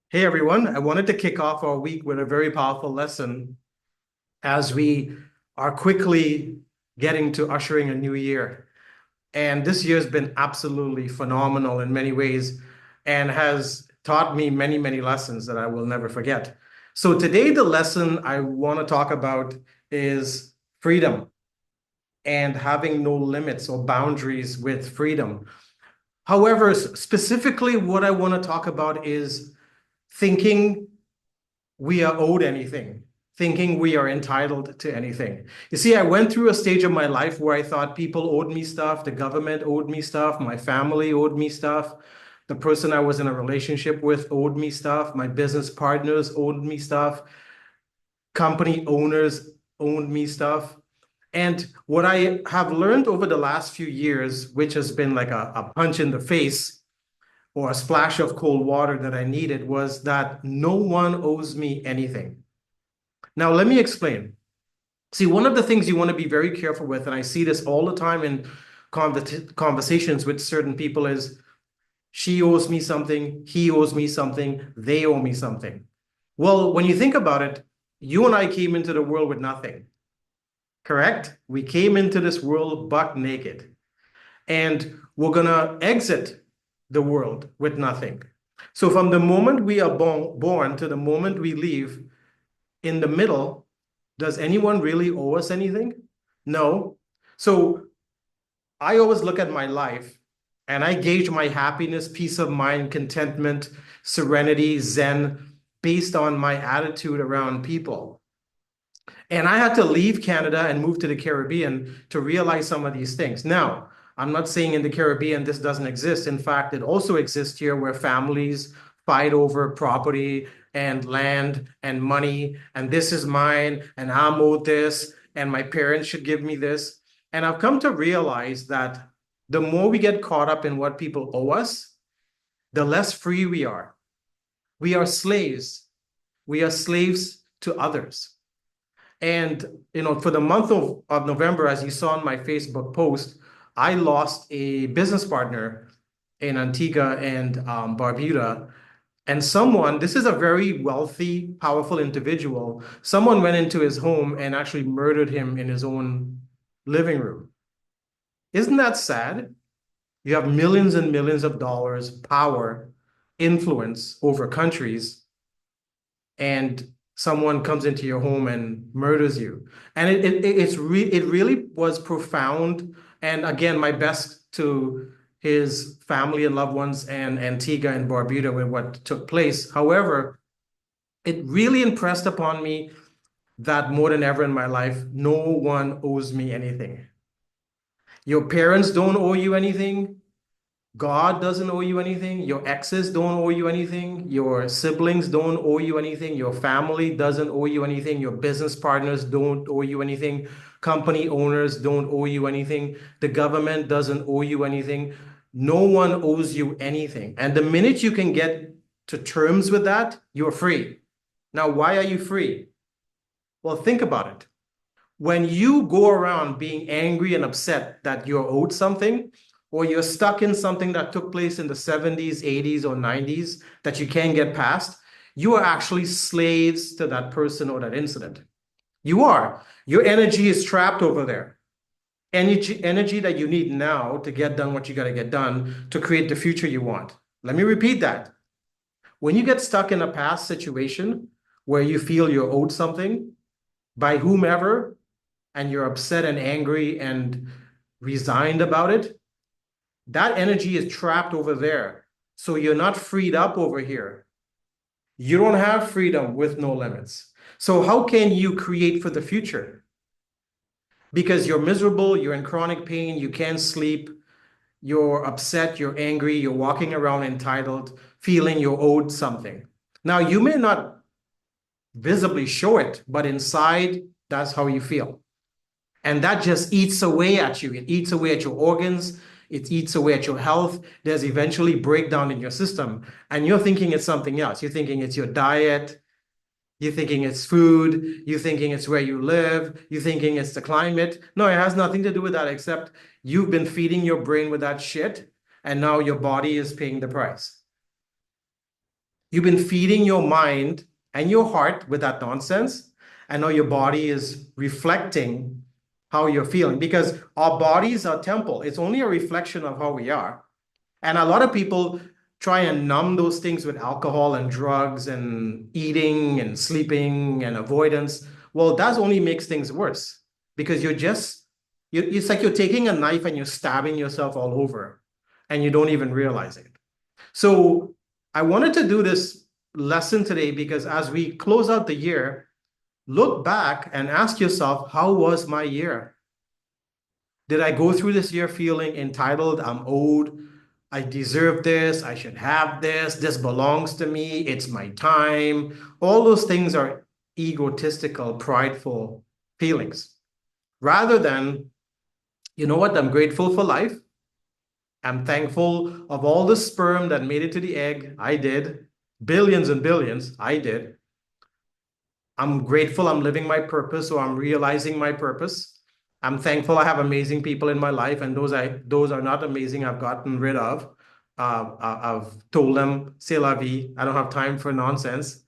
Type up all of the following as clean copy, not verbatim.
Hey everyone, I wanted to kick off our week with a very powerful lesson as we are quickly getting to ushering a new year. And this year's been absolutely phenomenal in many ways and has taught me many, many lessons that I will never forget. So today, the lesson I want to talk about is freedom and having no limits or boundaries with freedom. However, specifically, what I want to talk about is thinking we are owed anything, thinking we are entitled to anything. You see, I went through a stage of my life where I thought people owed me stuff, the government owed me stuff, my family owed me stuff, the person I was in a relationship with owed me stuff, my business partners owed me stuff, company owners owed me stuff. And what I have learned over the last few years, which has been like a punch in the face or a splash of cold water that I needed, was that no one owes me anything. Now, let me explain. See, one of the things you want to be very careful with, and I see this all the time in conversations with certain people, is she owes me something, he owes me something, they owe me something. Well, when you think about it, you and I came into the world with nothing, correct? We came into this world buck naked, and we're going to exit the world with nothing. So, from the moment we are born to the moment we leave, in the middle, does anyone really owe us anything? No. So I always look at my life and I gauge my happiness, peace of mind, contentment, serenity, zen based on my attitude around people. And I had to leave Canada and move to the Caribbean to realize some of these things. Now, I'm not saying in the Caribbean this doesn't exist. In fact, it also exists here where families fight over property and land and money, and this is mine, and I'm owed this, and my parents should give me this. And I've come to realize that the more we get caught up in what people owe us, the less free we are. We are slaves. We are slaves to others. And for the month of November, as you saw in my Facebook post, I lost a business partner in Antigua and Barbuda. And this is a very wealthy, powerful individual. Someone went into his home and actually murdered him in his own living room. Isn't that sad? You have millions and millions of dollars, power, influence over countries, and someone comes into your home and murders you. And it really was profound. And again, my best to his family and loved ones and Antigua and Barbuda with what took place. However, it really impressed upon me that more than ever in my life, no one owes me anything. Your parents don't owe you anything. God doesn't owe you anything. Your exes don't owe you anything. Your siblings don't owe you anything. Your family doesn't owe you anything. Your business partners don't owe you anything. Company owners don't owe you anything. The government doesn't owe you anything. No one owes you anything. And the minute you can get to terms with that, you're free. Now, why are you free? Well, think about it. When you go around being angry and upset that you're owed something, or you're stuck in something that took place in the 70s, 80s, or 90s that you can't get past, you are actually slaves to that person or that incident. You are. Your energy is trapped over there. Energy that you need now to get done what you got to get done to create the future you want. Let me repeat that. When you get stuck in a past situation where you feel you're owed something by whomever, and you're upset and angry and resigned about it, that energy is trapped over there. So you're not freed up over here. You don't have freedom with no limits. So how can you create for the future? Because you're miserable, you're in chronic pain, you can't sleep, you're upset, you're angry, you're walking around entitled, feeling you're owed something. Now, you may not visibly show it, but inside, that's how you feel. And that just eats away at you. It eats away at your organs. It eats away at your health. There's eventually breakdown in your system. And you're thinking it's something else. You're thinking it's your diet. You're thinking it's food. You're thinking it's where you live. You're thinking it's the climate. No, it has nothing to do with that, except you've been feeding your brain with that shit. And now your body is paying the price. You've been feeding your mind and your heart with that nonsense, and now your body is reflecting how you're feeling because our bodies are temple. It's only a reflection of how we are. And a lot of people try and numb those things with alcohol and drugs and eating and sleeping and avoidance. Well, that only makes things worse because it's like you're taking a knife and you're stabbing yourself all over and you don't even realize it. So I wanted to do this lesson today because as we close out the year, look back and ask yourself, how was my year? Did I go through this year feeling entitled? I'm owed. I deserve this. I should have this. This belongs to me. It's my time. All those things are egotistical, prideful feelings. Rather than, you know what? I'm grateful for life. I'm thankful of all the sperm that made it to the egg. I did. Billions and billions. I did. I'm grateful I'm living my purpose or I'm realizing my purpose. I'm thankful I have amazing people in my life, and those are not amazing. I've gotten rid of. I've told them, c'est la vie. I don't have time for nonsense.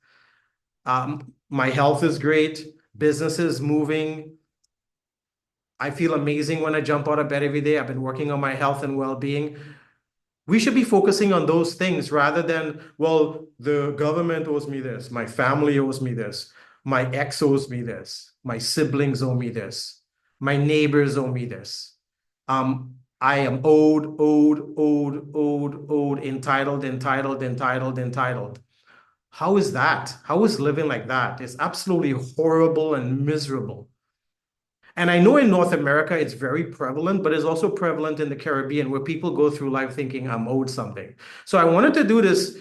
My health is great. Business is moving. I feel amazing when I jump out of bed every day. I've been working on my health and well-being. We should be focusing on those things rather than, well, the government owes me this, my family owes me this, my ex owes me this, my siblings owe me this, my neighbors owe me this. I am owed, entitled, entitled, entitled, entitled. How is that? How is living like that? It's absolutely horrible and miserable. And I know in North America it's very prevalent, but it's also prevalent in the Caribbean where people go through life thinking I'm owed something. So I wanted to do this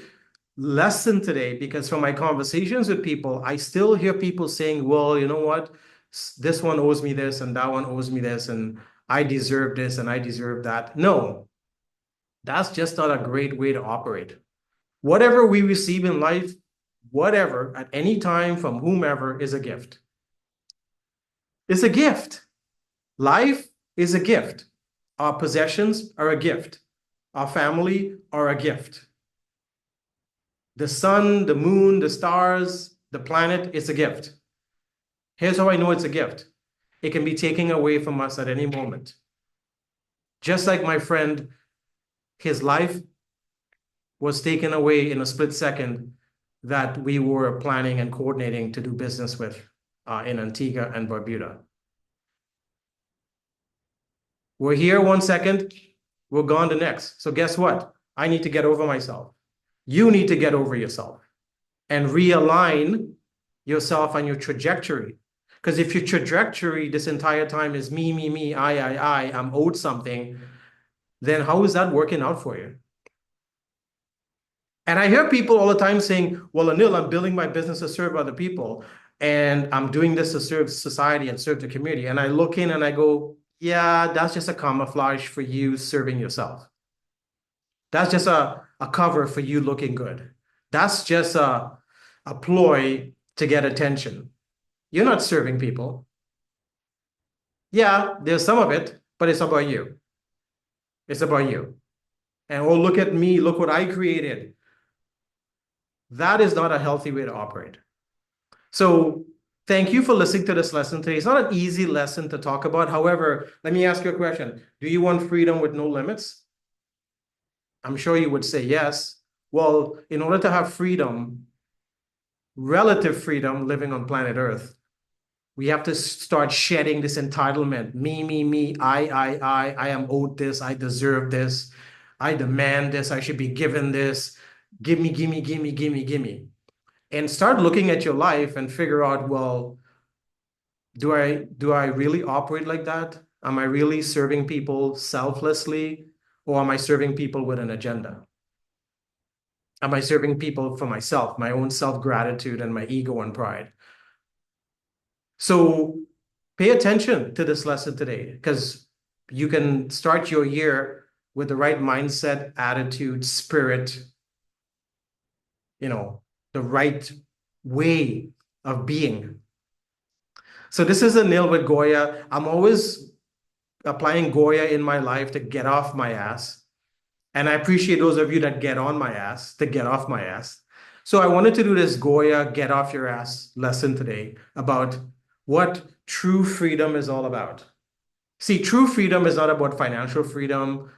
lesson today because from my conversations with people, I still hear people saying, well, you know what? This one owes me this and that one owes me this and I deserve this and I deserve that. No, that's just not a great way to operate. Whatever we receive in life, whatever, at any time from whomever is a gift. It's a gift. Life is a gift. Our possessions are a gift. Our family are a gift. The sun, the moon, the stars, the planet is a gift. Here's how I know it's a gift. It can be taken away from us at any moment. Just like my friend, his life was taken away in a split second that we were planning and coordinating to do business with in Antigua and Barbuda. We're here 1 second, we're gone the next. So guess what? I need to get over myself. You need to get over yourself and realign yourself on your trajectory. Because if your trajectory this entire time is me, I'm owed something, then how is that working out for you? And I hear people all the time saying, well, Anil, I'm building my business to serve other people, and I'm doing this to serve society and serve the community. And I look in and I go, yeah, that's just a camouflage for you serving yourself. That's just a cover for you looking good. That's just a ploy to get attention. You're not serving people. Yeah, there's some of it, but it's about you. It's about you. And oh, look at me, look what I created. That is not a healthy way to operate. So thank you for listening to this lesson today. It's not an easy lesson to talk about. However, let me ask you a question. Do you want freedom with no limits? I'm sure you would say yes. Well, in order to have freedom, relative freedom living on planet Earth, we have to start shedding this entitlement. Me, I am owed this, I deserve this, I demand this, I should be given this. Give me. And start looking at your life and figure out, well, do I really operate like that? Am I really serving people selflessly, or am I serving people with an agenda? Am I serving people for myself, my own self-gratitude and my ego and pride? So pay attention to this lesson today because you can start your year with the right mindset, attitude, spirit, the right way of being. So this is Anil with Goya. I'm always applying Goya in my life to get off my ass. And I appreciate those of you that get on my ass, to get off my ass. So I wanted to do this Goya get off your ass lesson today about what true freedom is all about. See, true freedom is not about financial freedom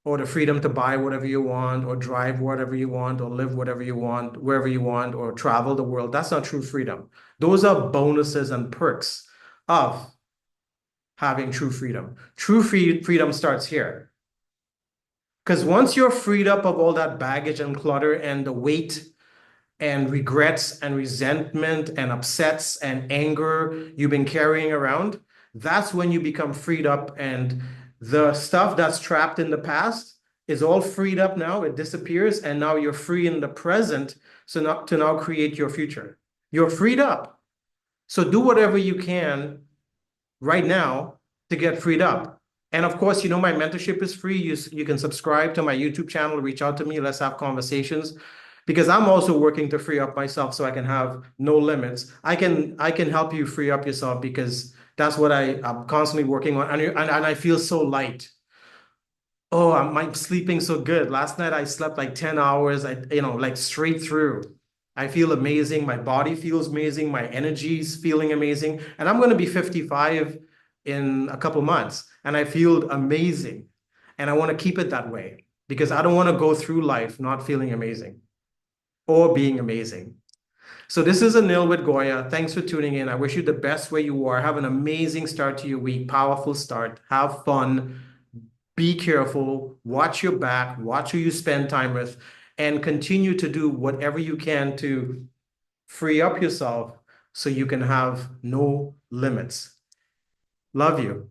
or the freedom to buy whatever you want or drive whatever you want or live whatever you want, wherever you want, or travel the world. That's not true freedom. Those are bonuses and perks of having true freedom. Freedom starts here. Because once you're freed up of all that baggage and clutter and the weight and regrets and resentment and upsets and anger you've been carrying around, that's when you become freed up, and the stuff that's trapped in the past is all freed up now. It disappears, and now you're free in the present, so not to now create your future. You're freed up. So do whatever you can right now to get freed up. And of course, you know, my mentorship is free. You can subscribe to my YouTube channel, reach out to me, let's have conversations, because I'm also working to free up myself so I can have no limits. I can help you free up yourself, because that's what I'm constantly working on. And I feel so light. Oh, I'm sleeping so good. Last night I slept like 10 hours, like straight through. I feel amazing. My body feels amazing. My energy is feeling amazing. And I'm going to be 55 in a couple months. And I feel amazing. And I want to keep it that way, because I don't want to go through life not feeling amazing or being amazing. So this is Anil with Goya. Thanks for tuning in. I wish you the best where you are. Have an amazing start to your week. Powerful start. Have fun. Be careful. Watch your back. Watch who you spend time with. And continue to do whatever you can to free up yourself so you can have no limits. Love you.